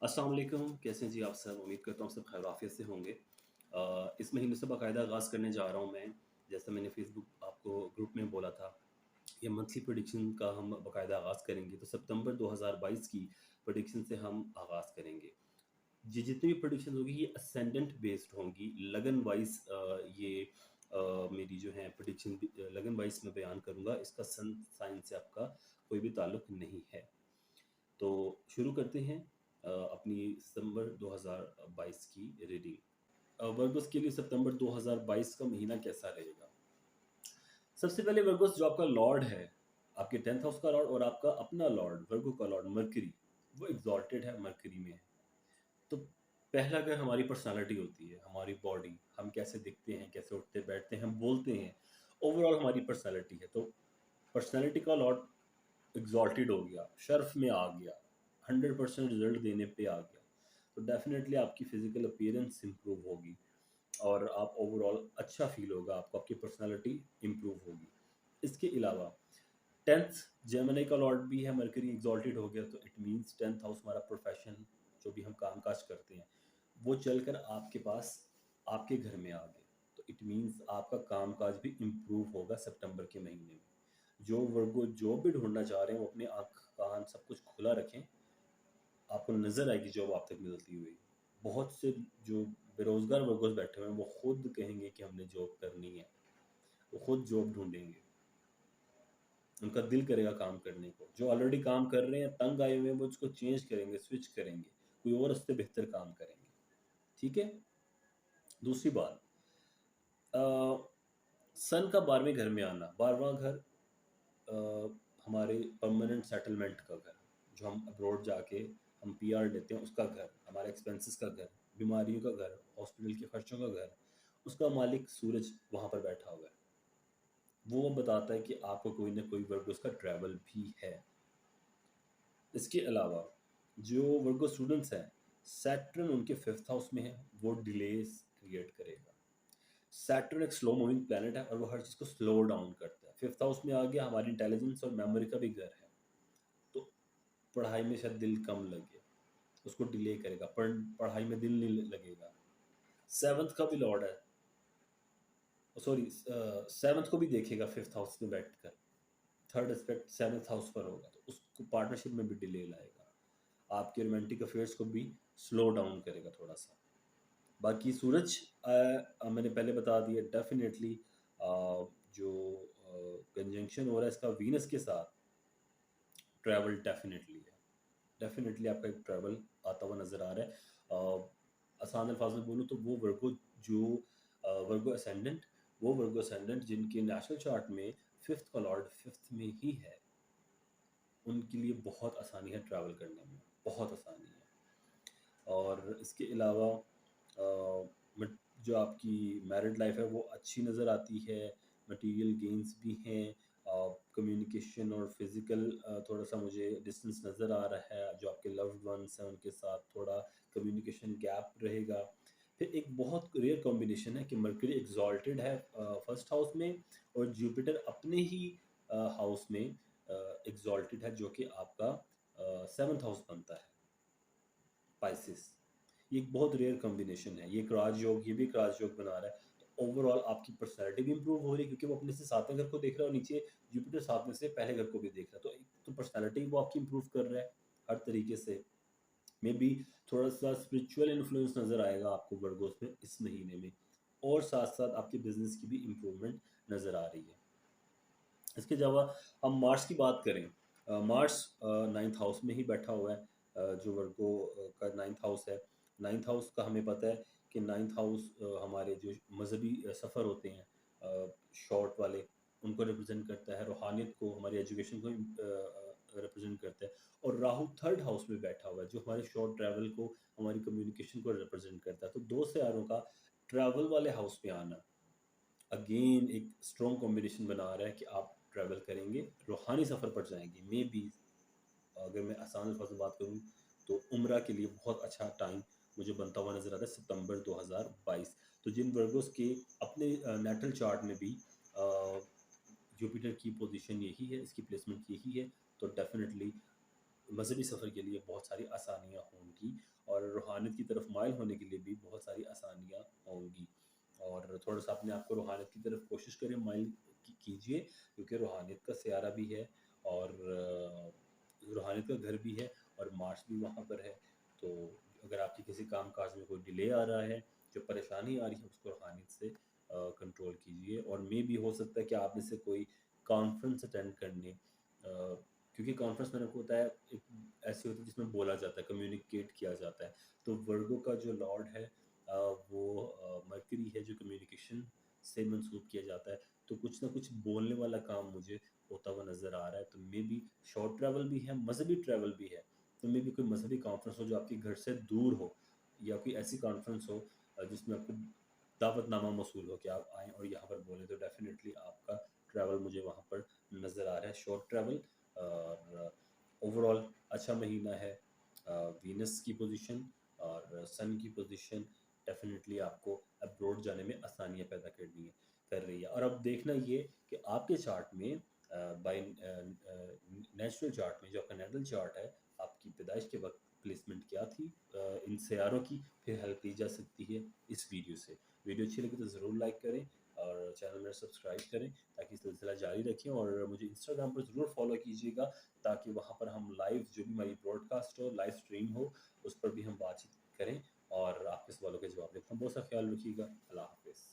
अस्सलाम वालेकुम, कैसे हैं जी आप सब? उम्मीद करता हूँ सब खैर आफ़ियत से होंगे। इस महीने से बाकायदा आगाज़ करने जा रहा हूँ मैं, जैसा मैंने फ़ेसबुक आपको ग्रुप में बोला था, ये मंथली प्रेडिक्शन का हम बाकायदा आगाज़ करेंगे। तो सितंबर 2022 की प्रेडिक्शन से हम आगाज़ करेंगे। जी, जितनी भी प्रेडिक्शन होगी ये असेंडेंट बेस्ड होंगी, लगन वाइज़ ये मेरी जो है प्रेडिक्शन लगन वाइज़ मैं बयान करूँगा, इसका सन साइन से आपका कोई भी ताल्लुक नहीं है। तो शुरू करते हैं अपनी सितंबर 2022 की रीडिंग। वर्गोस के लिए सितंबर 2022 का महीना कैसा रहेगा? सबसे पहले वर्गोस जो आपका लॉर्ड है, आपके 10th हाउस का लॉर्ड और आपका अपना लॉर्ड, वर्गो का लॉर्ड मरकरी, वो एग्ज़ॉल्टेड है, मरकरी में है। तो पहला घर हमारी पर्सनैलिटी होती है, हमारी बॉडी, हम कैसे दिखते हैं, कैसे उठते-बैठते हैं, हम बोलते हैं, ओवरऑल हमारी पर्सनैलिटी है। तो पर्सनैलिटी का लॉर्ड एग्ज़ॉल्टेड हो गया, शर्फ़ में आ गया, 100% रिज़ल्ट देने पे आ गया, तो डेफ़िनेटली आपकी फ़िज़िकल अपीयरेंस इम्प्रूव होगी और आप ओवरऑल अच्छा फ़ील होगा आपको, आपकी पर्सनैलिटी इम्प्रूव होगी। इसके अलावा 10th जेमिनी का लॉर्ड भी है, मरकरी एग्ज़ॉल्टेड हो गया, तो इट मीन्स 10th हाउस हमारा प्रोफ़ेशन, जो भी हम काम-काज करते हैं, वो चलकर आपके पास, आपके घर में आ गया। तो इट मीन्स आपका काम-काज भी इम्प्रूव होगा सितंबर के महीने में। जो वर्गो जॉब भी ढूँढना चाह रहे हैं, वो अपनी आँख, कान सब कुछ खुला रखें, आपको नज़र आएगी जॉब आप तक मिलती हुई। बहुत से जो बेरोज़गार वर्कर्स बैठे हुए हैं, वो खुद कहेंगे कि हमने जॉब करनी है, वो खुद जॉब ढूँढेंगे, उनका दिल करेगा काम करने को। जो ऑलरेडी काम कर रहे हैं, तंग आए हुए हैं, वो उसको चेंज करेंगे, स्विच करेंगे, कोई और उससे बेहतर काम करेंगे, ठीक है? दूसरी बात, अ, सन का 12वें घर में आना, 12वां घर अ, हमारे परमानेंट सेटलमेंट का घर, जो हम अब्रॉड जाके हम पीआर लेते हैं उसका घर, हमारे एक्सपेंसेस का घर, बीमारियों का घर, हॉस्पिटल के खर्चों का घर, उसका मालिक सूरज वहाँ पर बैठा हुआ है। वो बताता है कि आपको कोई ना कोई वर्ग उसका ट्रैवल भी है। इसके अलावा जो वर्गो स्टूडेंट्स हैं, सैटर्न उनके 5th हाउस में है, वो डिलेस क्रिएट करेगा। सैटर्न एक स्लो मूविंग प्लैनेट है और वो हर चीज़ को स्लो डाउन करता है। 5th हाउस में आ गया, हमारी इंटेलिजेंस और मेमोरी का भी घर है। तो पढ़ाई में शायद दिल कम लगे, उसको डिले करेगा, पढ़ाई में दिल नहीं लगेगा। 7th का भी लॉर्ड है, सॉरी 7th को भी देखेगा 5th हाउस में बैठकर, थर्ड एस्पेक्ट 7th हाउस पर होगा, तो उसको पार्टनरशिप में भी डिले लाएगा, आपके रोमांटिक अफेयर्स को भी स्लो डाउन करेगा थोड़ा सा। बाकी सूरज मैंने पहले बता दिया, डेफिनेटली जो कंजंक्शन हो रहा है इसका वीनस के साथ, ट्रैवल डेफिनेटली है, डेफिनेटली आपका एक ट्रैवल आता हुआ नज़र आ रहा है। आसान अल्फाज में बोलूँ तो वो वर्गो जो वर्गो असेंडेंट, वो वर्गो असेंडेंट जिनके नेशनल चार्ट में 5th का लॉर्ड 5th में ही है, उनके लिए बहुत आसानी है ट्रैवल करने में, बहुत आसानी है। और इसके अलावा मट जो आपकी मैरिड लाइफ है वो अच्छी नज़र आती है, मटेरियल गेन्स भी हैं, कम्युनिकेशन और फिज़िकल थोड़ा-सा मुझे डिस्टेंस नज़र आ रहा है, जो आपके लव्ड वन्स हैं उनके साथ थोड़ा कम्युनिकेशन गैप रहेगा। फिर एक बहुत रेयर कॉम्बिनेशन है कि मर्करी एक्सॉल्टेड है फर्स्ट हाउस में और जुपिटर अपने ही हाउस में एक्सॉल्टेड है, जो कि आपका 7th हाउस बनता है, पाइसेस। ये एक बहुत रेयर कॉम्बिनेशन है, ये एक राजयोग, ये भी एक राजयोग बना रहा है। तो ओवरऑल आपकी पर्सनैलिटी भी इम्प्रूव हो रही है क्योंकि वो अपने से 7वें घर को देख रहा है और नीचे जुपिटर 7वें से पहले घर को भी देख रहा है। तो एक तो पर्सनैलिटी वो आपकी इम्प्रूव कर रहा है हर तरीके से। मे बी थोड़ा-सा स्पिरिचुअल इन्फ्लुएंस नज़र आएगा आपको वर्गोस में इस महीने में और साथ-साथ आपके बिज़नेस की भी इम्प्रूवमेंट नज़र आ रही है। इसके अलावा हम मार्स की बात करें, मार्स 9th हाउस में ही बैठा हुआ है, जो वर्गो का 9th हाउस है। 9th हाउस का हमें पता है कि 9th हाउस हमारे जो मज़हबी सफ़र होते हैं शॉर्ट वाले, उनको रिप्रेज़ेंट करता है, रूहानियत को, हमारी एजुकेशन को रिप्रेज़ेंट करता है। और राहु 3rd हाउस में बैठा हुआ है, जो हमारे शॉर्ट ट्रैवल को, हमारी कम्युनिकेशन को रिप्रेज़ेंट करता है। तो 2 सितारों का ट्रैवल वाले हाउस में आना अगेन एक स्ट्रॉन्ग कॉम्बिनेशन बना रहा है कि आप ट्रैवल करेंगे, रूहानी सफ़र पर जाएँगे। मे बी अगर मैं आसान अल्फाज में बात करूँ तो उम्रा के लिए बहुत अच्छा टाइम मुझे बनता हुआ नज़र आता है सितंबर 2022। तो जिन वर्गोस के अपने नेटल चार्ट में भी जुपिटर की पोजीशन यही है, इसकी प्लेसमेंट यही है, तो डेफिनेटली मज़हबी सफ़र के लिए बहुत सारी आसानियाँ होंगी और रूहानियत की तरफ माइल होने के लिए भी बहुत सारी आसानियाँ होंगी। और थोड़ा-सा अपने आप को रूहानियत की तरफ कोशिश करें, माइल कीजिए, क्योंकि रूहानियत का सियारा भी है और रूहानियत का घर भी है और मार्श भी वहाँ पर है। तो अगर आपके किसी काम-काज में कोई डिले आ रहा है, जो परेशानी आ रही है, उसको रूहानियत से कंट्रोल कीजिए। और मेबी हो सकता है कि आप में से कोई कॉन्फ्रेंस अटेंड करने क्योंकि कॉन्फ्रेंस मैंने आपको बताया एक ऐसी होती है जिसमें बोला जाता है, कम्युनिकेट किया जाता है। तो वर्गो का जो लॉर्ड है वो मरकरी है जो कम्युनिकेशन से मंसूब किया जाता है। तो कुछ ना कुछ बोलने वाला काम मुझे होता हुआ नज़र आ रहा है। तो मेबी शॉर्ट ट्रैवल भी है, मज़हबी ट्रैवल भी है। तो मेबी कोई मज़हबी कॉन्फ्रेंस हो जो आपके घर से दूर हो, या कोई ऐसी कॉन्फ्रेंस हो जिसमें आपको दावतनामा मौसूल हो कि आप आएँ और यहाँ पर बोलें, तो डेफ़िनेटली आपका ट्रैवल मुझे वहाँ पर नज़र आ रहा है, शॉर्ट ट्रैवल। और ओवरऑल अच्छा महीना है। वीनस की पोज़ीशन और सन की पोज़ीशन डेफ़िनेटली आपको अब्रॉड जाने में आसानियाँ पैदा कर रही है। और अब देखना ये कि आपके चार्ट में नेचुरल चार्ट में जो आपका नेटल चार्ट है, आपकी पैदाइश के वक़्त प्लेसमेंट क्या थी इन सियारों की, फिर हेल्प ली जा सकती है इस वीडियो से। वीडियो अच्छी लगी तो ज़रूर लाइक करें और चैनल मेरा सब्सक्राइब करें ताकि सिलसिला जारी रखें। और मुझे इंस्टाग्राम पर ज़रूर फॉलो कीजिएगा ताकि वहाँ पर हम लाइव जो भी हमारी ब्रॉडकास्ट हो, लाइव स्ट्रीम हो, उस पर भी हम बातचीत करें और आपके सवालों के जवाब दें। अपना बहुत सा ख्याल रखिएगा। अल्लाह हाफ़िज़।